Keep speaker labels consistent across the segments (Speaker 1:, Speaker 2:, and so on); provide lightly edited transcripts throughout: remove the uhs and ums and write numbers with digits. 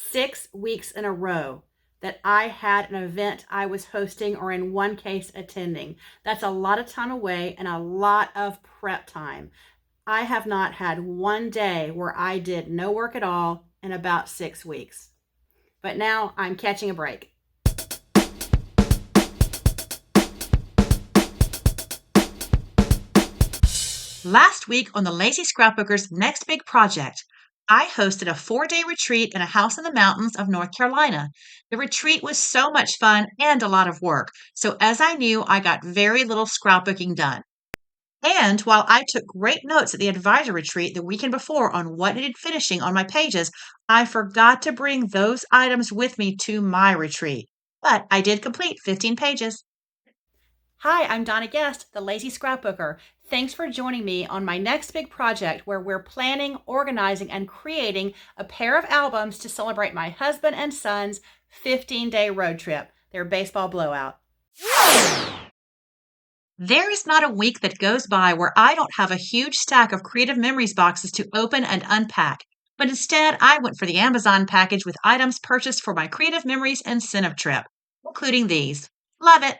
Speaker 1: 6 weeks in a row that I had an event I was hosting or in one case attending. That's a lot of time away and a lot of prep time. I have not had one day where I did no work at all in about 6 weeks. But now I'm catching a break.
Speaker 2: Last week on the Lazy Scrapbooker's next big project, I hosted a 4-day retreat in a house in the mountains of North Carolina. The retreat was so much fun and a lot of work, so as I knew, I got very little scrapbooking done. And while I took great notes at the advisor retreat the weekend before on what needed finishing on my pages, I forgot to bring those items with me to my retreat. But I did complete 15 pages.
Speaker 1: Hi, I'm Donna Guest, the Lazy Scrapbooker. Thanks for joining me on my next big project where we're planning, organizing, and creating a pair of albums to celebrate my husband and son's 15-day road trip, their baseball blowout.
Speaker 2: There is not a week that goes by where I don't have a huge stack of Creative Memories boxes to open and unpack. But instead, I went for the Amazon package with items purchased for my Creative Memories incentive trip, including these. Love it!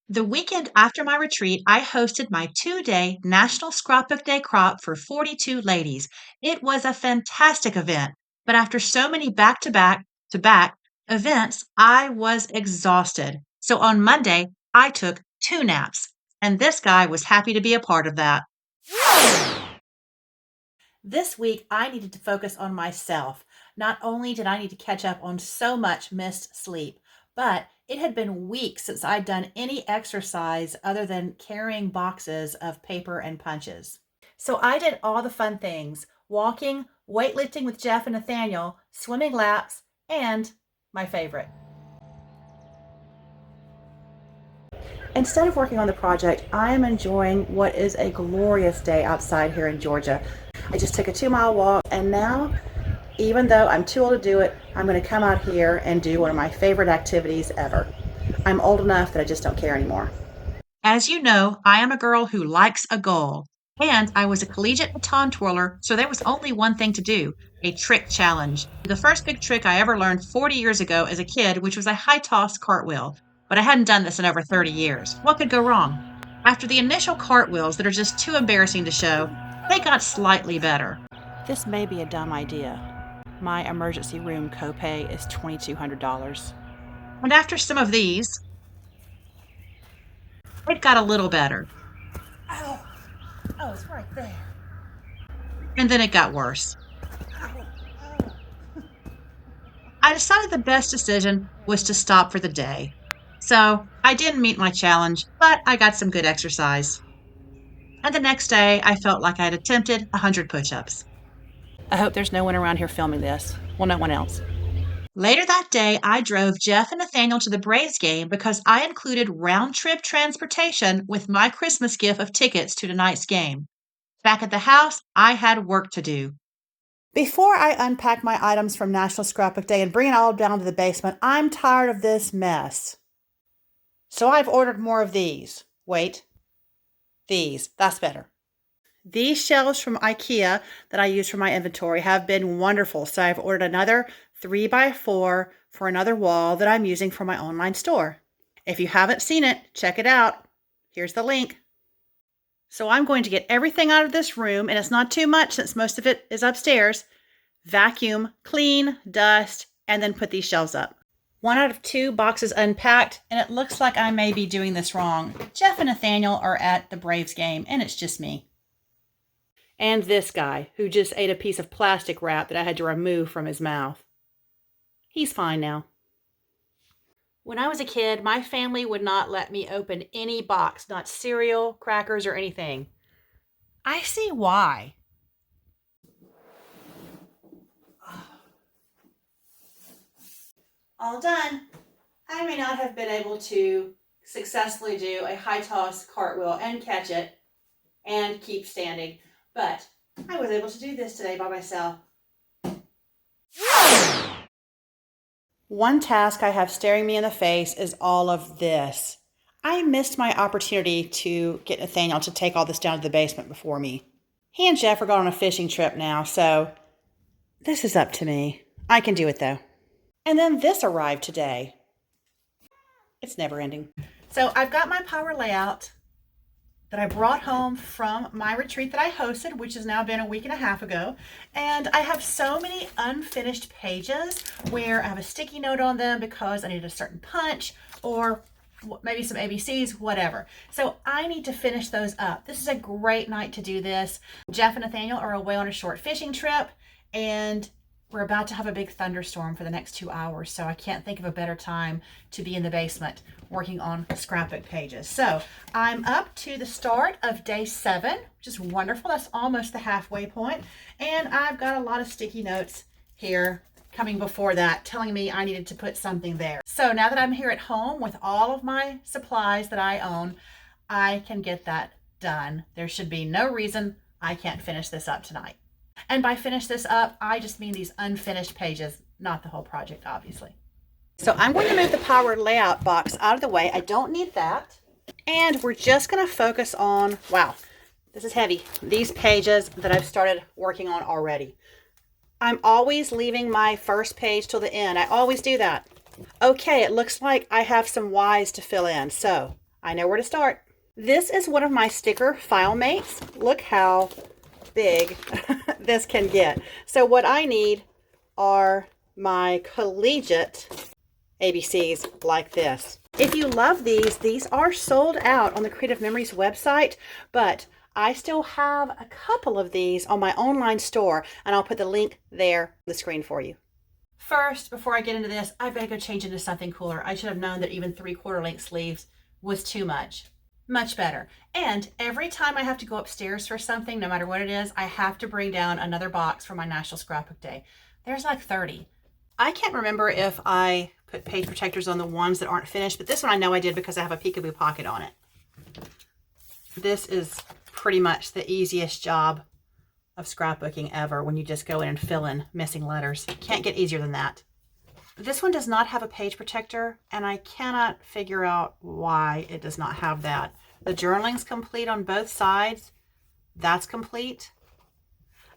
Speaker 2: The weekend after my retreat, I hosted my 2-day National Scrapbook Day crop for 42 ladies. It was a fantastic event, but after so many back-to-back events, I was exhausted. So on Monday, I took 2 naps, and this guy was happy to be a part of that.
Speaker 1: This week, I needed to focus on myself. Not only did I need to catch up on so much missed sleep, but it had been weeks since I'd done any exercise other than carrying boxes of paper and punches. So I did all the fun things: walking, weightlifting with Jeff and Nathaniel, swimming laps, and my favorite. Instead of working on the project, I am enjoying what is a glorious day outside here in Georgia. I just took a 2-mile walk, and now, even though I'm too old to do it, I'm going to come out here and do one of my favorite activities ever. I'm old enough that I just don't care anymore.
Speaker 2: As you know, I am a girl who likes a goal. And I was a collegiate baton twirler, so there was only one thing to do: a trick challenge. The first big trick I ever learned 40 years ago as a kid, which was a high toss cartwheel. But I hadn't done this in over 30 years. What could go wrong? After the initial cartwheels that are just too embarrassing to show, they got slightly better.
Speaker 1: This may be a dumb idea. My emergency room copay is $2,200.
Speaker 2: And after some of these, it got a little better.
Speaker 1: Oh, it's right there.
Speaker 2: And then it got worse. I decided the best decision was to stop for the day. So I didn't meet my challenge, but I got some good exercise. And the next day, I felt like I'd attempted 100 push-ups.
Speaker 1: I hope there's no one around here filming this. Well, no one else.
Speaker 2: Later that day, I drove Jeff and Nathaniel to the Braves game because I included round-trip transportation with my Christmas gift of tickets to tonight's game. Back at the house, I had work to do.
Speaker 1: Before I unpack my items from National Scrapbook Day and bring it all down to the basement, I'm tired of this mess. So I've ordered more of these. Wait. These. That's better. These shelves from IKEA that I use for my inventory have been wonderful. So I've ordered another 3x4 for another wall that I'm using for my online store. If you haven't seen it, check it out. Here's the link. So I'm going to get everything out of this room, and it's not too much since most of it is upstairs. Vacuum, clean, dust, and then put these shelves up. 1 out of 2 boxes unpacked, and it looks like I may be doing this wrong. Jeff and Nathaniel are at the Braves game, and it's just me. And this guy, who just ate a piece of plastic wrap that I had to remove from his mouth. He's fine now. When I was a kid, my family would not let me open any box, not cereal, crackers, or anything. I see why. All done. I may not have been able to successfully do a high toss cartwheel and catch it and keep standing, but I was able to do this today by myself. One task I have staring me in the face is all of this. I missed my opportunity to get Nathaniel to take all this down to the basement before me. He and Jeff are going on a fishing trip now, so This is up to me. I can do it though. And then this arrived today. It's never ending. So I've got my power layout that I brought home from my retreat that I hosted, which has now been a week and a half ago. And I have so many unfinished pages where I have a sticky note on them because I need a certain punch or maybe some ABCs, whatever. So I need to finish those up. This is a great night to do this. Jeff and Nathaniel are away on a short fishing trip, and we're about to have a big thunderstorm for the next 2 hours, so I can't think of a better time to be in the basement working on scrapbook pages. So I'm up to the start of day 7, which is wonderful. That's almost the halfway point. And I've got a lot of sticky notes here coming before that telling me I needed to put something there. So now that I'm here at home with all of my supplies that I own, I can get that done. There should be no reason I can't finish this up tonight. And by finish this up, I just mean these unfinished pages, not the whole project, obviously. So I'm going to move the power layout box out of the way. I don't need that. And we're just going to focus on, wow, this is heavy, these pages that I've started working on already. I'm always leaving my first page till the end. I always do that. Okay, it looks like I have some Y's to fill in, so I know where to start. This is one of my sticker file mates. Look how big this can get. So what I need are my collegiate ABCs like this. If you love these are sold out on the Creative Memories website, but I still have a couple of these on my online store, and I'll put the link there on the screen for you. First, before I get into this, I've got to go change into something cooler. I should have known that even 3/4 length sleeves was too much. Much better. And every time I have to go upstairs for something, no matter what it is, I have to bring down another box for my National Scrapbook Day. There's like 30. I can't remember if I put page protectors on the ones that aren't finished, but this one I know I did because I have a peekaboo pocket on it. This is pretty much the easiest job of scrapbooking ever when you just go in and fill in missing letters. Can't get easier than that. This one does not have a page protector, and I cannot figure out why it does not have that. The journaling's complete on both sides. That's complete.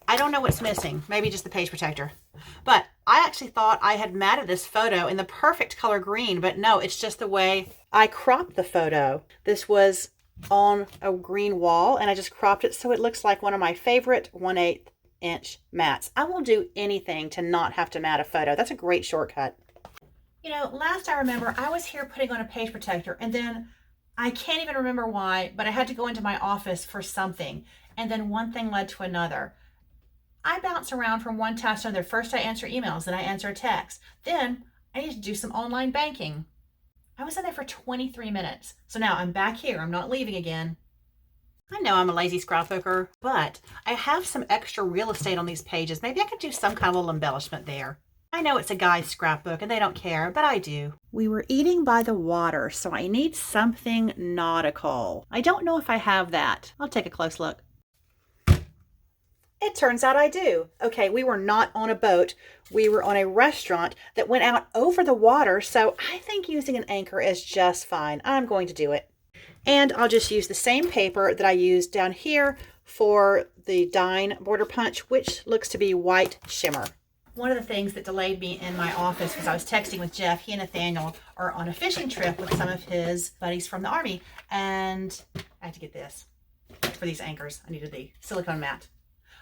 Speaker 1: I don't know what's missing. Maybe just the page protector. But I actually thought I had matted this photo in the perfect color green, but no, it's just the way I cropped the photo. This was on a green wall, and I just cropped it so it looks like one of my favorite 1/8 inch mats. I will do anything to not have to mat a photo. That's a great shortcut. You know, last I remember, I was here putting on a page protector, and then I can't even remember why, but I had to go into my office for something, and then one thing led to another. I bounce around from one task to another. First I answer emails, then I answer a text. Then I need to do some online banking. I was in there for 23 minutes. So now I'm back here. I'm not leaving again. I know I'm a lazy scrapbooker, but I have some extra real estate on these pages. Maybe I could do some kind of little embellishment there. I know it's a guy's scrapbook and they don't care, but I do. We were eating by the water, so I need something nautical. I don't know if I have that. I'll take a close look. It turns out I do. Okay, we were not on a boat. We were on a restaurant that went out over the water, so I think using an anchor is just fine. I'm going to do it. And I'll just use the same paper that I used down here for the Dine border punch, which looks to be white shimmer. One of the things that delayed me in my office was I was texting with Jeff. He and Nathaniel are on a fishing trip with some of his buddies from the Army, and I had to get this for these anchors. I needed the silicone mat.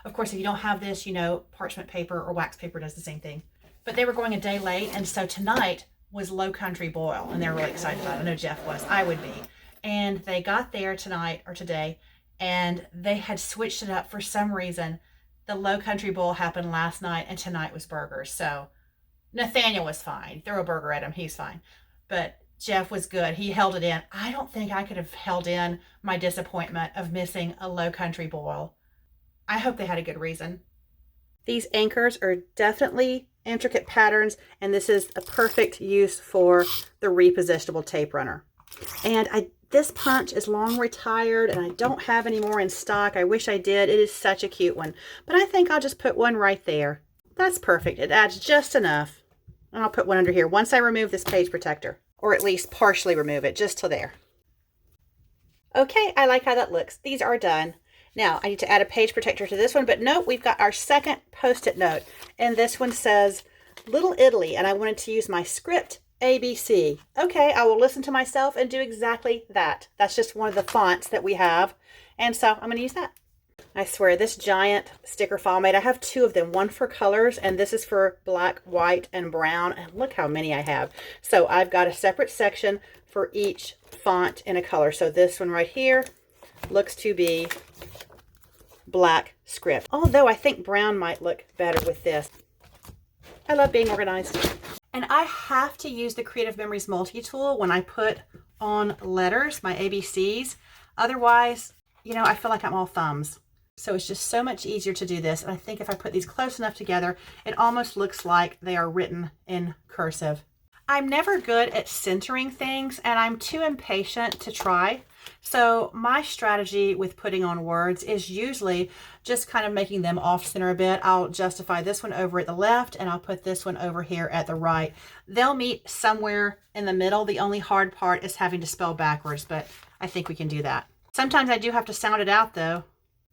Speaker 1: Of course, if you don't have this, you know, parchment paper or wax paper does the same thing. But they were going a day late, and so tonight was Low Country Boil, and they were really excited about it. I know Jeff was. I would be. And they got there tonight or today, and they had switched it up for some reason. The Low Country Boil happened last night, and tonight was burgers. So Nathaniel was fine. Throw a burger at him, he's fine. But Jeff was good. He held it in. I don't think I could have held in my disappointment of missing a Low Country Boil. I hope they had a good reason. These anchors are definitely intricate patterns, and this is a perfect use for the repositionable tape runner. And this punch is long retired, and I don't have any more in stock. I wish I did. It is such a cute one. But I think I'll just put one right there. That's perfect. It adds just enough. And I'll put one under here once I remove this page protector, or at least partially remove it, just till there. Okay, I like how that looks. These are done. Now, I need to add a page protector to this one, but note we've got our second Post-it note. And this one says, Little Italy, and I wanted to use my script ABC. Okay, I will listen to myself and do exactly that. That's just one of the fonts that we have. And so I'm going to use that. I swear, this giant sticker file made, I have two of them, one for colors, and this is for black, white, and brown. And look how many I have. So I've got a separate section for each font in a color. So this one right here looks to be black script. Although I think brown might look better with this. I love being organized. And I have to use the Creative Memories multi-tool when I put on letters, my ABCs. Otherwise, you know, I feel like I'm all thumbs. So it's just so much easier to do this. And I think if I put these close enough together, it almost looks like they are written in cursive. I'm never good at centering things, and I'm too impatient to try. So my strategy with putting on words is usually just kind of making them off center a bit. I'll justify this one over at the left, and I'll put this one over here at the right. They'll meet somewhere in the middle. The only hard part is having to spell backwards, but I think we can do that. Sometimes I do have to sound it out though.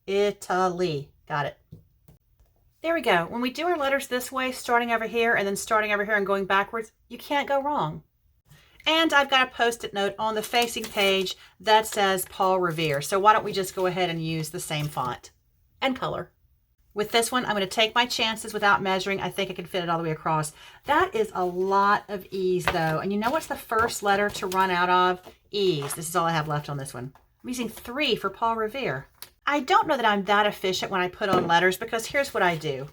Speaker 1: Italy. Got it. There we go. When we do our letters this way, starting over here and then starting over here and going backwards, you can't go wrong. And I've got a Post-it note on the facing page that says Paul Revere. So why don't we just go ahead and use the same font and color. With this one, I'm going to take my chances without measuring. I think I can fit it all the way across. That is a lot of E's though. And you know what's the first letter to run out of? E's. This is all I have left on this one. I'm using 3 for Paul Revere. I don't know that I'm that efficient when I put on letters, because here's what I do.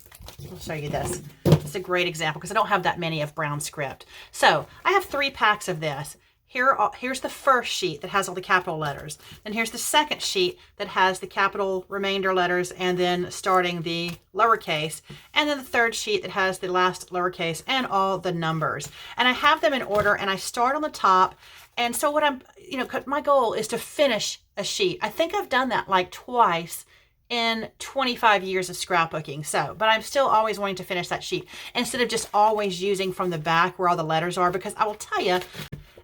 Speaker 1: I'll show you this. It's a great example because I don't have that many of brown script. So I have 3 packs of this. Here's the first sheet that has all the capital letters. Then here's the second sheet that has the capital remainder letters and then starting the lowercase. And then the third sheet that has the last lowercase and all the numbers. And I have them in order, and I start on the top. And so what my goal is to finish a sheet. I think I've done that like twice in 25 years of scrapbooking. But I'm still always wanting to finish that sheet instead of just always using from the back where all the letters are, because I will tell you,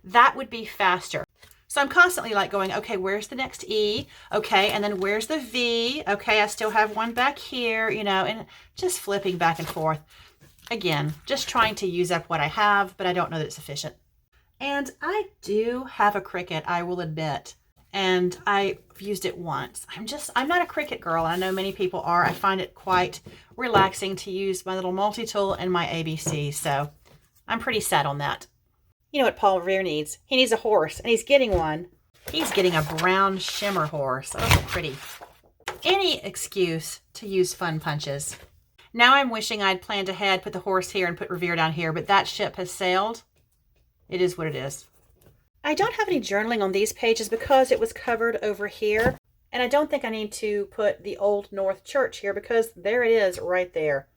Speaker 1: that would be faster. So I'm constantly like going, okay, where's the next E? Okay, and then where's the V? Okay, I still have one back here, and just flipping back and forth. Again, just trying to use up what I have, but I don't know that it's efficient. And I do have a Cricut, I will admit, and I've used it once. I'm not a Cricut girl, and I know many people are. I find it quite relaxing to use my little multi-tool and my ABC, so I'm pretty set on that. You know what Paul Revere needs? He needs a horse, and he's getting one. He's getting a brown shimmer horse. Oh, so pretty. Any excuse to use fun punches. Now I'm wishing I'd planned ahead, put the horse here and put Revere down here, but that ship has sailed. It is what it is. I don't have any journaling on these pages because it was covered over here. And I don't think I need to put the Old North Church here because there it is right there.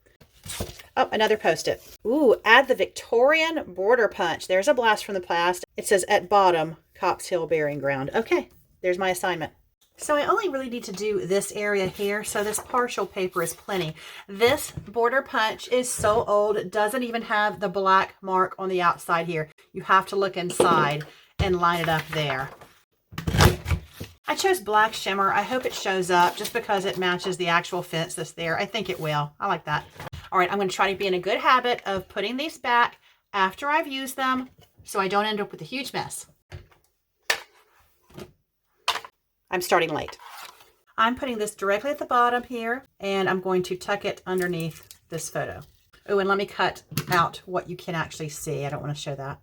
Speaker 1: Oh, another Post-it. Ooh, add the Victorian border punch. There's a blast from the past. It says at bottom, Copp's Hill Burying Ground. Okay, there's my assignment. So I only really need to do this area here, so this partial paper is plenty. This border punch is so old, it doesn't even have the black mark on the outside here. You have to look inside and line it up there. I chose black shimmer. I hope it shows up just because it matches the actual fence that's there. I think it will. I like that. All right, I'm going to try to be in a good habit of putting these back after I've used them so I don't end up with a huge mess. I'm starting late. I'm putting this directly at the bottom here, and I'm going to tuck it underneath this photo. Oh, and let me cut out what you can actually see. I don't want to show that.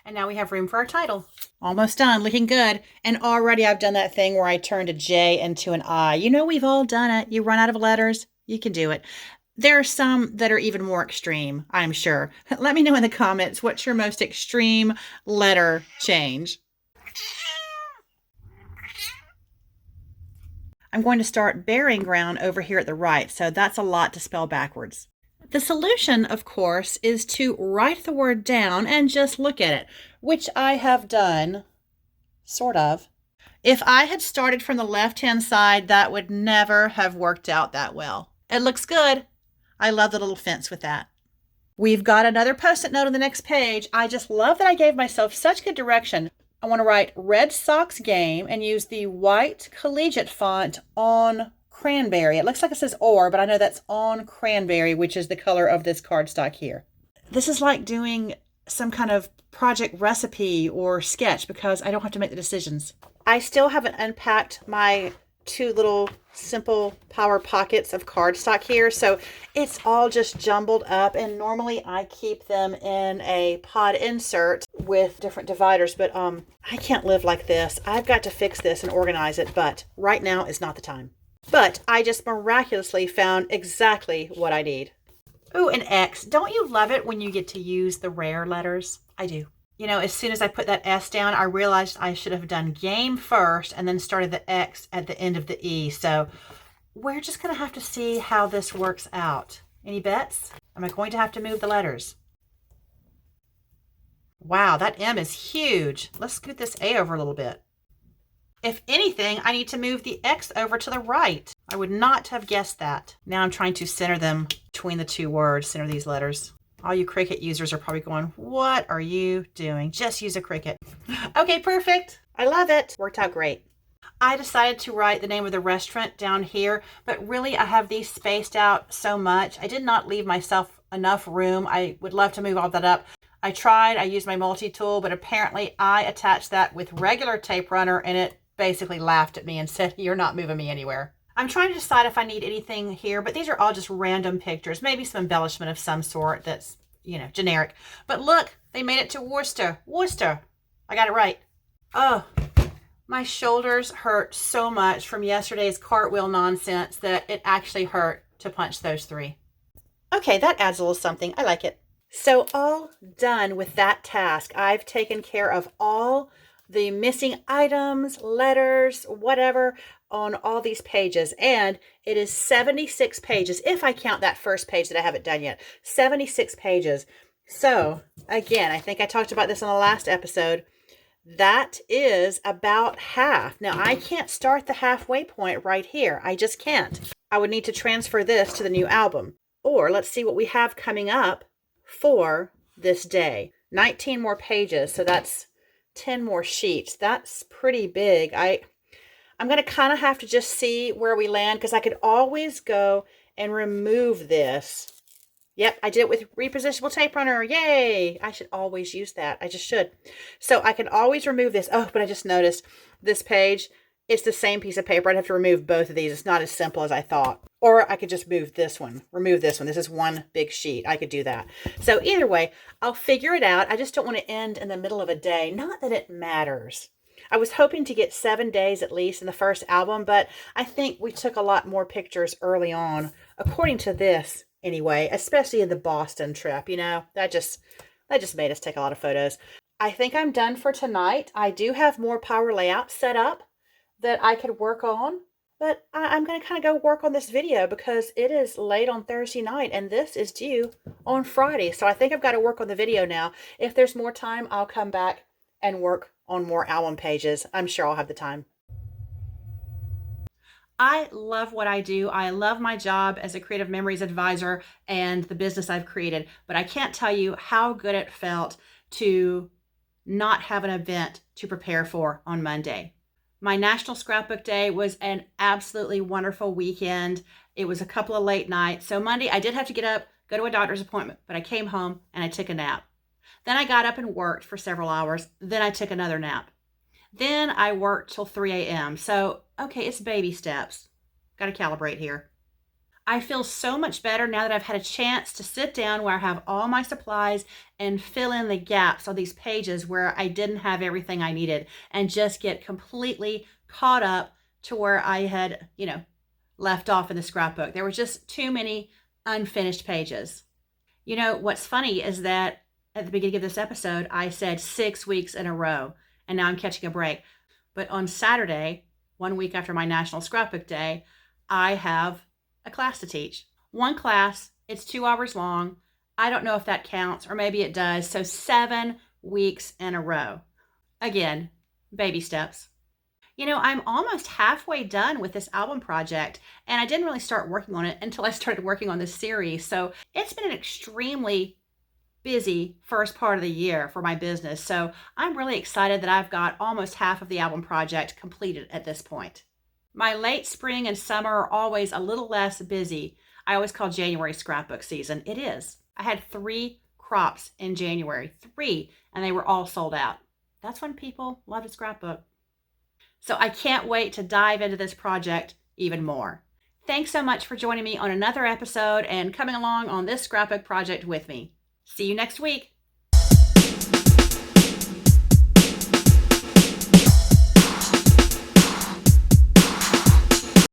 Speaker 1: And now we have room for our title. Almost done, looking good. And already I've done that thing where I turned a J into an I. You know, we've all done it. You run out of letters, you can do it. There are some that are even more extreme, I'm sure. Let me know in the comments, what's your most extreme letter change? I'm going to start burying ground over here at the right, so that's a lot to spell backwards. The solution, of course, is to write the word down and just look at it, which I have done, sort of. If I had started from the left-hand side, that would never have worked out that well. It looks good. I love the little fence with that. We've got another Post-it note on the next page. I just love that I gave myself such good direction. I want to write Red Sox game and use the white collegiate font on cranberry. It looks like it says or, but I know that's on cranberry, which is the color of this cardstock here. This is like doing some kind of project recipe or sketch because I don't have to make the decisions. I still haven't unpacked my two little simple power pockets of cardstock here, so it's all just jumbled up, and normally I keep them in a pod insert with different dividers, but I can't live like this. I've got to fix this and organize it, but right now is not the time. But I just miraculously found exactly what I need. Ooh, an X. Don't you love it when you get to use the rare letters? I do. You know, as soon as I put that S down, I realized I should have done game first and then started the X at the end of the E. So we're just going to have to see how this works out. Any bets? Am I going to have to move the letters? Wow, that M is huge. Let's scoot this A over a little bit. If anything, I need to move the X over to the right. I would not have guessed that. Now I'm trying to center them between the two words, center these letters. All you Cricut users are probably going, what are you doing? Just use a Cricut. Okay, perfect. I love it. Worked out great. I decided to write the name of the restaurant down here, but really I have these spaced out so much. I did not leave myself enough room. I would love to move all that up. I tried, I used my multi-tool, but apparently I attached that with regular tape runner and it basically laughed at me and said, you're not moving me anywhere. I'm trying to decide if I need anything here, but these are all just random pictures, maybe some embellishment of some sort that's, you know, generic. But look, they made it to Worcester. Worcester. I got it right. Oh, my shoulders hurt so much from yesterday's cartwheel nonsense that it actually hurt to punch those three. Okay, that adds a little something. I like it. So all done with that task. I've taken care of all the missing items, letters, whatever on all these pages. And it is 76 pages, if I count that first page that I haven't done yet. 76 pages. So again, I think I talked about this on the last episode. That is about half. Now I can't start the halfway point right here. I just can't. I would need to transfer this to the new album. Or let's see what we have coming up for this day. 19 more pages. So that's 10 more sheets. That's pretty big. I'm going to kind of have to just see where we land because I could always go and remove this. Yep, I did it with repositionable tape runner. Yay! I should always use that. I just should. So I can always remove this. Oh, but I just noticed this page, it's the same piece of paper. I'd have to remove both of these. It's not as simple as I thought. Or I could just remove this one. This is one big sheet. I could do that. So either way, I'll figure it out. I just don't want to end in the middle of a day. Not that it matters. I was hoping to get 7 days at least in the first album, but I think we took a lot more pictures early on, according to this anyway, especially in the Boston trip. You know, that just made us take a lot of photos. I think I'm done for tonight. I do have more power layouts set up that I could work on. But I'm going to kind of go work on this video because it is late on Thursday night and this is due on Friday. So I think I've got to work on the video now. If there's more time, I'll come back and work on more album pages. I'm sure I'll have the time. I love what I do. I love my job as a creative memories advisor and the business I've created. But I can't tell you how good it felt to not have an event to prepare for on Monday. My National Scrapbook Day was an absolutely wonderful weekend. It was a couple of late nights. So Monday, I did have to get up, go to a doctor's appointment, but I came home and I took a nap. Then I got up and worked for several hours. Then I took another nap. Then I worked till 3 a.m. So, okay, it's baby steps. Got to calibrate here. I feel so much better now that I've had a chance to sit down where I have all my supplies and fill in the gaps on these pages where I didn't have everything I needed and just get completely caught up to where I had, left off in the scrapbook. There were just too many unfinished pages. You know, what's funny is that at the beginning of this episode, I said 6 weeks in a row, and now I'm catching a break. But on Saturday, 1 week after my National Scrapbook Day, I have a class to teach. One class, it's 2 hours long. I don't know if that counts, or maybe it does. So 7 weeks in a row. Again, baby steps. You know, I'm almost halfway done with this album project, and I didn't really start working on it until I started working on this series. So it's been an extremely busy first part of the year for my business. So I'm really excited that I've got almost half of the album project completed at this point. My late spring and summer are always a little less busy. I always call January scrapbook season. It is. I had 3 crops in January, 3, and they were all sold out. That's when people love to scrapbook. So I can't wait to dive into this project even more. Thanks so much for joining me on another episode and coming along on this scrapbook project with me. See you next week.